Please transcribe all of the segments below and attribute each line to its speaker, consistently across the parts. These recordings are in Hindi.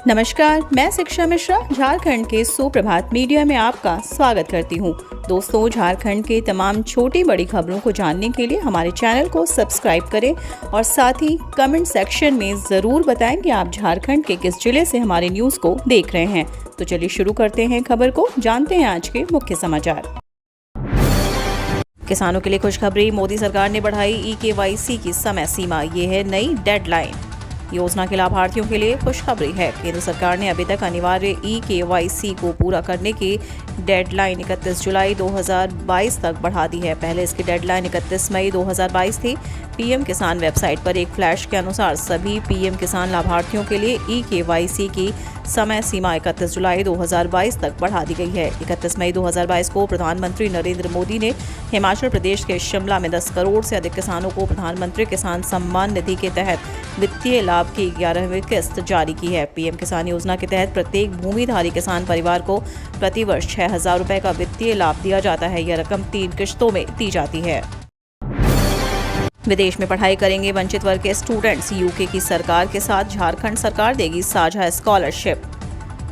Speaker 1: नमस्कार, मैं शिक्षा मिश्रा झारखंड के सुप्रभात मीडिया में आपका स्वागत करती हूँ। दोस्तों, झारखंड के तमाम छोटी बड़ी खबरों को जानने के लिए हमारे चैनल को सब्सक्राइब करें और साथ ही कमेंट सेक्शन में ज़रूर बताएं कि आप झारखंड के किस जिले से हमारे न्यूज़ को देख रहे हैं। तो चलिए शुरू करते हैं खबर को, जानते हैं आज के मुख्य समाचार। किसानों के लिए खुशखबरी, मोदी सरकार ने बढ़ाई eKYC की समय सीमा, ये है नई डेडलाइन। योजना के लाभार्थियों के लिए खुशखबरी है, केंद्र सरकार ने अभी तक अनिवार्य eKYC को पूरा करने की डेडलाइन 31 जुलाई 2022 तक बढ़ा दी है। पहले इसकी डेडलाइन 31 मई 2022 थी। पीएम किसान वेबसाइट पर एक फ्लैश के अनुसार सभी पीएम किसान लाभार्थियों के लिए eKYC की समय सीमा 31 जुलाई 2022 तक बढ़ा दी गई है। 31 मई 2022 को प्रधानमंत्री नरेंद्र मोदी ने हिमाचल प्रदेश के शिमला में 10 करोड़ से अधिक किसानों को प्रधानमंत्री किसान सम्मान निधि के तहत वित्तीय लाभ की 11वीं किस्त जारी की है। पीएम किसान योजना के तहत प्रत्येक भूमिधारी किसान परिवार को प्रतिवर्ष 6,000 रुपए का वित्तीय लाभ दिया जाता है। यह रकम 3 किश्तों में दी जाती है। विदेश में पढ़ाई करेंगे वंचित वर्ग के स्टूडेंट्स, यूके की सरकार के साथ झारखंड सरकार देगी साझा स्कॉलरशिप।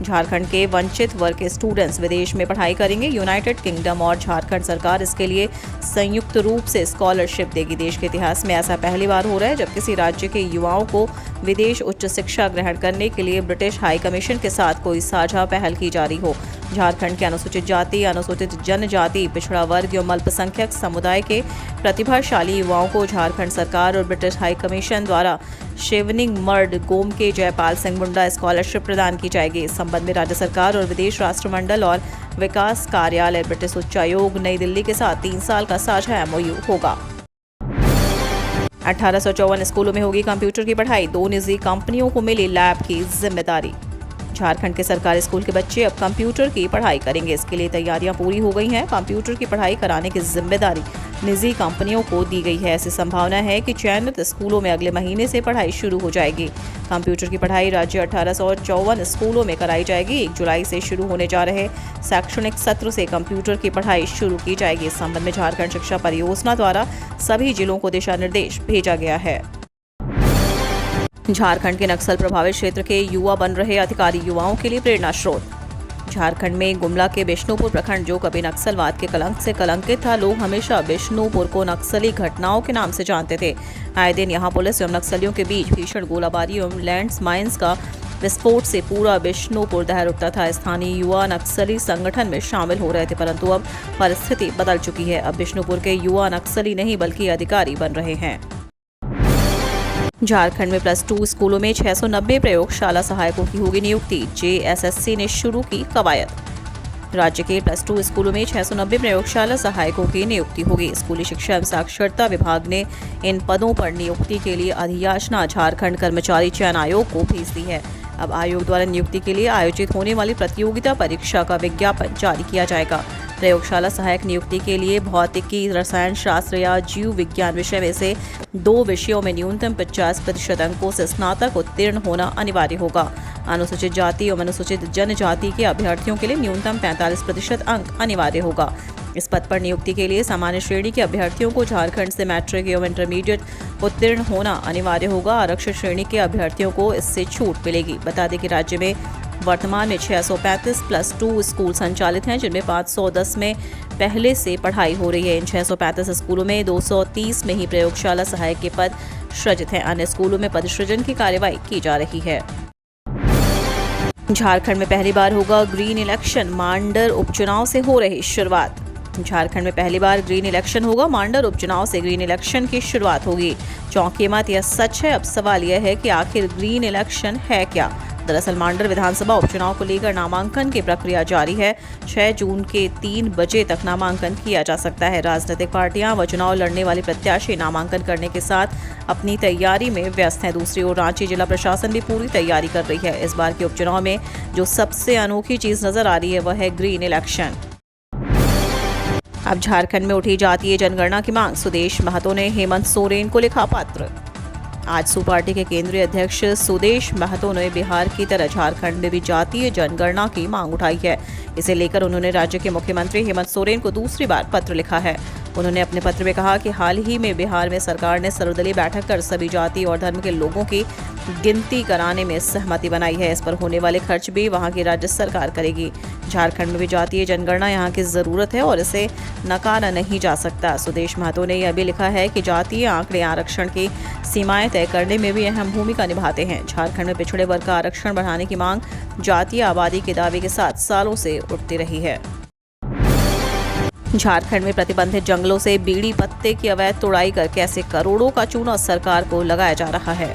Speaker 1: झारखंड के वंचित वर्ग के स्टूडेंट्स विदेश में पढ़ाई करेंगे। यूनाइटेड किंगडम और झारखंड सरकार इसके लिए संयुक्त रूप से स्कॉलरशिप देगी। देश के इतिहास में ऐसा पहली बार हो रहा है जब किसी राज्य के युवाओं को विदेश उच्च शिक्षा ग्रहण करने के लिए ब्रिटिश हाई कमीशन के साथ कोई साझा पहल की जा रही हो। झारखंड के अनुसूचित जाति, अनुसूचित जनजाति, पिछड़ा वर्ग एवं अल्पसंख्यक समुदाय के प्रतिभाशाली युवाओं को झारखंड सरकार और ब्रिटिश हाई कमीशन द्वारा शिवनिंग मर्ड गोम के जयपाल सिंह मुंडा स्कॉलरशिप प्रदान की जाएगी। इस संबंध में राज्य सरकार और विदेश राष्ट्रमंडल और विकास कार्यालय ब्रिटिश उच्चायोग नई दिल्ली के साथ 3 साल का साझा MOU होगा। 1854 स्कूलों में होगी कंप्यूटर की पढ़ाई, 2 निजी कंपनियों को मिली लैब की जिम्मेदारी। झारखंड के सरकारी स्कूल के बच्चे अब कंप्यूटर की पढ़ाई करेंगे। इसके लिए तैयारियां पूरी हो गई हैं। कंप्यूटर की पढ़ाई कराने की जिम्मेदारी निजी कंपनियों को दी गई है। ऐसी संभावना है कि चयनित स्कूलों में अगले महीने से पढ़ाई शुरू हो जाएगी। कंप्यूटर की पढ़ाई राज्य 1854 स्कूलों में कराई जाएगी। 1 जुलाई से शुरू होने जा रहे शैक्षणिक सत्र से कंप्यूटर की पढ़ाई शुरू की जाएगी। इस संबंध में झारखंड शिक्षा परियोजना द्वारा सभी जिलों को दिशा निर्देश भेजा गया है। झारखंड के नक्सल प्रभावित क्षेत्र के युवा बन रहे अधिकारी, युवाओं के लिए प्रेरणा स्रोत। झारखंड में गुमला के बिष्णुपुर प्रखंड जो कभी नक्सलवाद के कलंक से कलंकित था, लोग हमेशा बिष्णुपुर को नक्सली घटनाओं के नाम से जानते थे। आए दिन यहां पुलिस एवं नक्सलियों के बीच भीषण गोलाबारी एवं लैंड माइंस का विस्फोट से पूरा बिष्णुपुर दहल उठता था। स्थानीय युवा नक्सली संगठन में शामिल हो रहे थे, परंतु अब परिस्थिति बदल चुकी है। अब बिष्णुपुर के युवा नक्सली नहीं बल्कि अधिकारी बन रहे हैं। झारखंड में +2 स्कूलों में 690 प्रयोगशाला सहायकों की होगी नियुक्ति, JSSC ने शुरू की कवायद। राज्य के +2 स्कूलों में 690 प्रयोगशाला सहायकों की नियुक्ति होगी। स्कूली शिक्षा एवं साक्षरता विभाग ने इन पदों पर नियुक्ति के लिए अधियाचना झारखंड कर्मचारी चयन आयोग को भेज दी है। अब आयोग द्वारा नियुक्ति के लिए आयोजित होने वाली प्रतियोगिता परीक्षा का विज्ञापन जारी किया जाएगा। प्रयोगशाला सहायक नियुक्ति के लिए भौतिकी, रसायन शास्त्र या जीव विज्ञान विषय में से 2 विषयों में न्यूनतम 50% अंकों से स्नातक उत्तीर्ण होना अनिवार्य होगा। अनुसूचित जाति एवं अनुसूचित जनजाति के अभ्यर्थियों के लिए न्यूनतम 45% अंक अनिवार्य होगा। इस पद पर नियुक्ति के लिए सामान्य श्रेणी के अभ्यर्थियों को झारखंड से मैट्रिक एवं इंटरमीडिएट उत्तीर्ण होना अनिवार्य होगा। आरक्षित श्रेणी के अभ्यर्थियों को इससे छूट मिलेगी। बता दें कि राज्य में वर्तमान में 635 +2 स्कूल संचालित हैं, जिनमें 510 में पहले से पढ़ाई हो रही है। इन 635 स्कूलों में 230 में ही प्रयोगशाला सहायक के पद सृजित हैं। अन्य स्कूलों में पद सृजन की कार्यवाही की जा रही है। झारखंड में पहली बार होगा ग्रीन इलेक्शन, मांडर उपचुनाव से हो रही शुरुआत। झारखंड में पहली बार ग्रीन इलेक्शन होगा, मांडर उपचुनाव से ग्रीन इलेक्शन की शुरुआत होगी। चौंकी मत, यह सच है। अब सवाल यह है कि आखिर ग्रीन इलेक्शन है क्या। दरअसल मांडर विधानसभा उपचुनाव को लेकर नामांकन की प्रक्रिया जारी है। 6 जून के 3 बजे तक नामांकन किया जा सकता है। राजनीतिक पार्टियां व चुनाव लड़ने वाले प्रत्याशी नामांकन करने के साथ अपनी तैयारी में व्यस्त हैं। दूसरी ओर रांची जिला प्रशासन भी पूरी तैयारी कर रही है। इस बार के उपचुनाव में जो सबसे अनोखी चीज नजर आ रही है वह है ग्रीन इलेक्शन। अब झारखंड में उठी जातीय जनगणना की मांग, सुदेश महतो ने हेमंत सोरेन को लिखा पत्र। आजसू पार्टी के केंद्रीय अध्यक्ष सुदेश महतो ने बिहार की तरह झारखंड में भी जातीय जनगणना की मांग उठाई है। इसे लेकर उन्होंने राज्य के मुख्यमंत्री हेमंत सोरेन को दूसरी बार पत्र लिखा है। उन्होंने अपने पत्र में कहा कि हाल ही में बिहार में सरकार ने सर्वदलीय बैठक कर सभी जाति और धर्म के लोगों की गिनती कराने में सहमति बनाई है। इस पर होने वाले खर्च भी वहां की राज्य सरकार करेगी। झारखंड में भी जातीय जनगणना यहाँ की जरूरत है और इसे नकारा नहीं जा सकता। सुदेश महतो ने यह भी लिखा है कि जातीय आंकड़े आरक्षण की सीमाएं तय करने में भी अहम भूमिका निभाते हैं। झारखंड में पिछड़े वर्ग का आरक्षण बढ़ाने की मांग जातीय आबादी के दावे के साथ सालों से उठती रही है। झारखंड में प्रतिबंधित जंगलों से बीड़ी पत्ते की अवैध तोड़ाई कर कैसे करोड़ों का चूना सरकार को लगाया जा रहा है।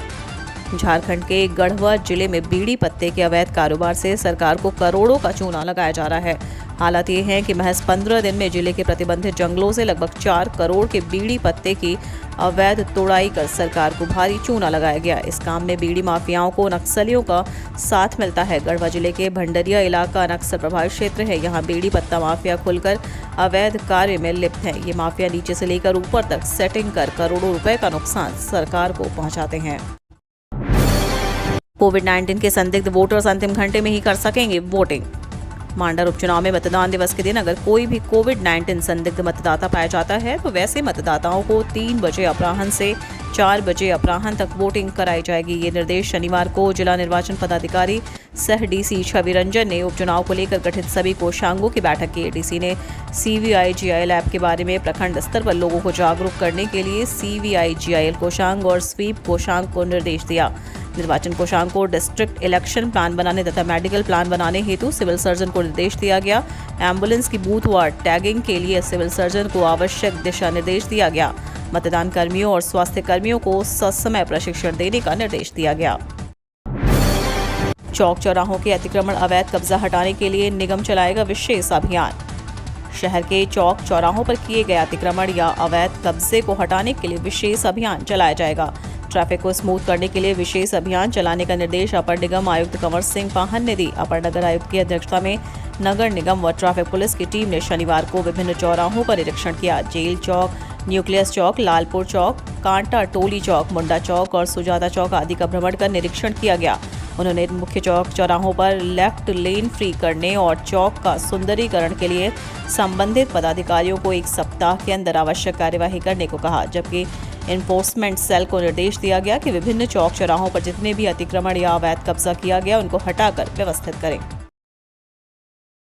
Speaker 1: झारखंड के गढ़वा जिले में बीड़ी पत्ते के अवैध कारोबार से सरकार को करोड़ों का चूना लगाया जा रहा है। हालात ये है कि महज 15 दिन में जिले के प्रतिबंधित जंगलों से लगभग 4 करोड़ के बीड़ी पत्ते की अवैध तोड़ाई कर सरकार को भारी चूना लगाया गया। इस काम में बीड़ी माफियाओं को नक्सलियों का साथ मिलता है। गढ़वा जिले के भंडरिया इलाका नक्सल प्रभावित क्षेत्र है। यहाँ बीड़ी पत्ता माफिया खुलकर अवैध कार्य में लिप्त है। ये माफिया नीचे से लेकर ऊपर तक सेटिंग कर करोड़ों रुपए का नुकसान सरकार को पहुंचाते हैं। कोविड-19 के संदिग्ध वोटर्स अंतिम घंटे में ही कर सकेंगे वोटिंग। मांडर उपचुनाव में मतदान दिवस के दिन अगर कोई भी कोविड-19 संदिग्ध मतदाता पाया जाता है तो वैसे मतदाताओं को 3 बजे अपराह्न से 4 बजे अपराह्न तक वोटिंग कराई जाएगी। ये निर्देश शनिवार को जिला निर्वाचन पदाधिकारी सह डीसी छवि रंजन ने उपचुनाव को लेकर गठित सभी कोषांगों की बैठक की। डीसी ने CVIGIL ऐप के बारे में प्रखंड स्तर पर लोगों को जागरूक करने के लिए CVIGIL कोषांग और स्वीप कोषांग को निर्देश दिया। निर्वाचन कोषांग को डिस्ट्रिक्ट इलेक्शन प्लान बनाने तथा मेडिकल प्लान बनाने हेतु सिविल सर्जन को निर्देश दिया गया। एम्बुलेंस की बूथवार टैगिंग के लिए सिविल सर्जन को आवश्यक दिशा निर्देश दिया गया। मतदान कर्मियों और स्वास्थ्य कर्मियों को ससमय प्रशिक्षण देने का निर्देश दिया गया। चौक चौराहों के अतिक्रमण अवैध कब्जा हटाने के लिए निगम चलाएगा विशेष अभियान। शहर के चौक चौराहों पर किए गए अतिक्रमण या अवैध कब्जे को हटाने के लिए विशेष अभियान चलाया जाएगा। ट्रैफिक को स्मूथ करने के लिए विशेष अभियान चलाने का निर्देश अपर निगम आयुक्त कंवर सिंह पाहन ने दी। अपर नगर आयुक्त की अध्यक्षता में नगर निगम व ट्रैफिक पुलिस की टीम ने शनिवार को विभिन्न चौराहों का निरीक्षण किया। जेल चौक, न्यूक्लियस चौक, लालपुर चौक, कांटा टोली चौक, मुंडा चौक और सुजाता चौक आदि का भ्रमण कर निरीक्षण किया गया। उन्होंने मुख्य चौक चौराहों पर लेफ्ट लेन फ्री करने और चौक का सुंदरीकरण के लिए संबंधित पदाधिकारियों को 1 सप्ताह के अंदर आवश्यक कार्यवाही करने को कहा, जबकि एनफोर्समेंट सेल को निर्देश दिया गया कि विभिन्न चौक चौराहों पर जितने भी अतिक्रमण या अवैध कब्जा किया गया उनको हटाकर व्यवस्थित करें।